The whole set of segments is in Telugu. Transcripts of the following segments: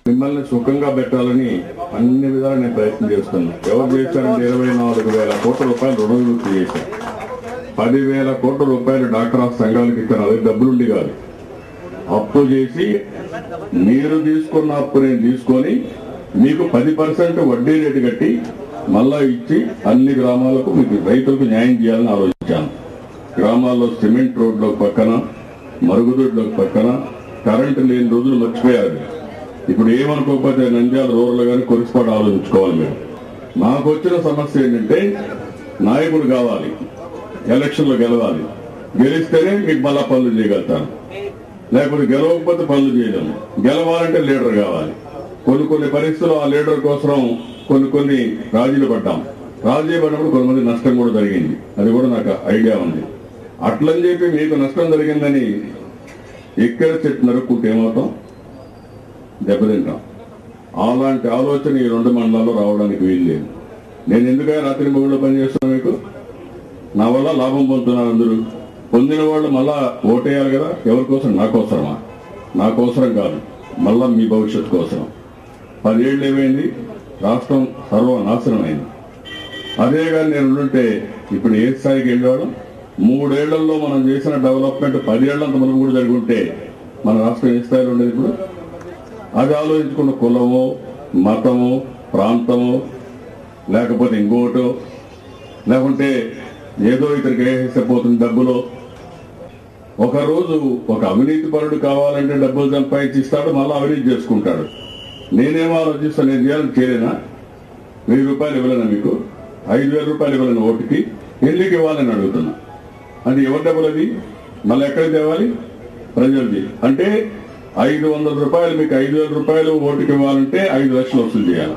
మిమ్మల్ని సుఖంగా పెట్టాలని అన్ని విధాలు నేను ప్రయత్నం చేస్తున్నాను. ఎవరు చేశారంటే 24,000 కోట్ల రూపాయలు రుణ విముక్తి చేశారు. 10,000 కోట్ల రూపాయలు డాక్టర్ ఆఫ్ సంఘాలకు ఇచ్చాను. అదే డబ్బులుండి కాదు, అప్పు చేసి మీరు తీసుకున్న అప్పు నేను తీసుకొని మీకు 10% వడ్డీ రేటు కట్టి మళ్ళా ఇచ్చి అన్ని గ్రామాలకు మీకు రైతులకు న్యాయం చేయాలని ఆలోచించాను. గ్రామాల్లో సిమెంట్ రోడ్ల పక్కన, మరుగుదొడ్ల పక్కన కరెంటు లేని రోజులు మర్చిపోయారు. ఇప్పుడు ఏమనుకోకపోతే నంద్యాల రూరల్ కానీ కొరిసిపాటు ఆలోచించుకోవాలి. మీరు నాకు వచ్చిన సమస్య ఏంటంటే నాయకుడు కావాలి, ఎలక్షన్లో గెలవాలి, గెలిస్తేనే మీకు మళ్ళా పనులు చేయగలుగుతాను, లేకపోతే గెలవకపోతే పనులు చేయలేము. గెలవాలంటే లీడర్ కావాలి. కొన్ని పరిస్థితుల్లో ఆ లీడర్ కోసం కొన్ని రాజీలు పడ్డాం. రాజీ పడినప్పుడు కొంతమంది నష్టం కూడా జరిగింది. అది కూడా నాకు ఐడియా ఉంది. అట్లని చెప్పి మీకు నష్టం జరిగిందని ఎక్కడ చెట్టు నరుక్కుంటే ఏమవుతాం? దెబ్బతింటాం. అలాంటి ఆలోచన ఈ 2 మండలాల్లో రావడానికి వీలు లేదు. నేను ఎందుకైనా రాత్రి మొగుళ్ళు పనిచేస్తున్నా? మీకు నా వల్ల లాభం పొందుతున్నారు అందరూ. పొందిన వాళ్ళు మళ్ళా ఓటేయాలి కదా. ఎవరి కోసం? నా కోసమా? నా కోసరం కాదు, మళ్ళా మీ భవిష్యత్తు కోసం. 10 ఏళ్ళు ఏమైంది? రాష్ట్రం సర్వనాశనం అయింది. అదే కానీ నేను ఉంటే ఇప్పుడు ఏ స్థాయికి వెళ్ళేవాళ్ళం? 3 ఏళ్లలో మనం చేసిన డెవలప్మెంట్ 10 ఏళ్లంత మనం కూడా జరిగి ఉంటే మన రాష్ట్రం ఏ స్థాయిలో ఉండేది? ఇప్పుడు అది ఆలోచించుకున్న కులము, మతము, ప్రాంతము, లేకపోతే ఇంకోటో, లేకుంటే ఏదో ఇతనికి వేసేపోతుంది డబ్బులో. ఒకరోజు ఒక అవినీతి పరుడు కావాలంటే డబ్బులు సంపాదించి ఇస్తాడు, మళ్ళీ అవినీతి చేసుకుంటాడు. నేనేమో ఆలోచిస్తాను, నేను చేయాలని చేయలేనా? 1000 రూపాయలు ఇవ్వలేనా మీకు? 5,000 రూపాయలు ఇవ్వలేను ఓటుకి, ఎందుకు ఇవ్వాలని అడుగుతున్నా. అది ఎవరి డబ్బులు? అది మళ్ళీ ఎక్కడికి తేవాలి? ప్రజలది. అంటే 500 రూపాయలు మీకు 5,000 రూపాయలు ఓటుకి ఇవ్వాలంటే 5 లక్షలు వసూలు చేయాలి.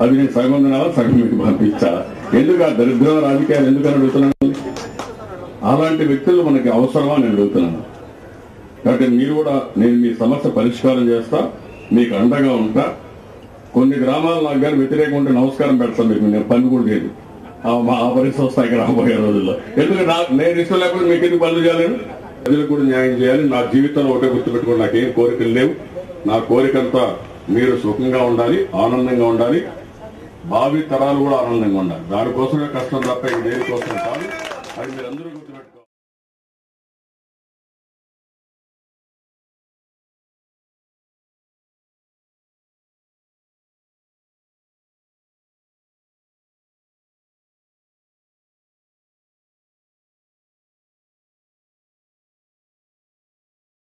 అది నేను సగం తినాలా, సగం మీకు పంపించాలా? ఎందుకు ఆ దరిద్ర రాజకీయాలు ఎందుకని అడుగుతున్నాను? అలాంటి వ్యక్తులు మనకి అవసరమా అని అడుగుతున్నాను. కాబట్టి మీరు కూడా, నేను మీ సమస్య పరిష్కారం చేస్తా, మీకు అండగా ఉంటా. కొన్ని గ్రామాలు నాకు కానీ వ్యతిరేకం ఉంటే నమస్కారం పెడతాను మీకు. నేను పని కూడా చేయదు. ఆ పరిస్థితి వస్తాయి రాబోయే రోజుల్లో. ఎందుకంటే నేను ఇష్టం లేకపోతే మీకు ఎందుకు పనులు చేయలేను? ప్రజలకు కూడా న్యాయం చేయాలి. నా జీవితంలో ఒకటే గుర్తుపెట్టుకోండి, నాకేం కోరికలు లేవు. నా కోరికంతా మీరు సుఖంగా ఉండాలి, ఆనందంగా ఉండాలి, భావి తరాలు కూడా ఆనందంగా ఉండాలి. దానికోసమే కష్టం తప్ప దేనికోసం కాదు. అది మీరందరూ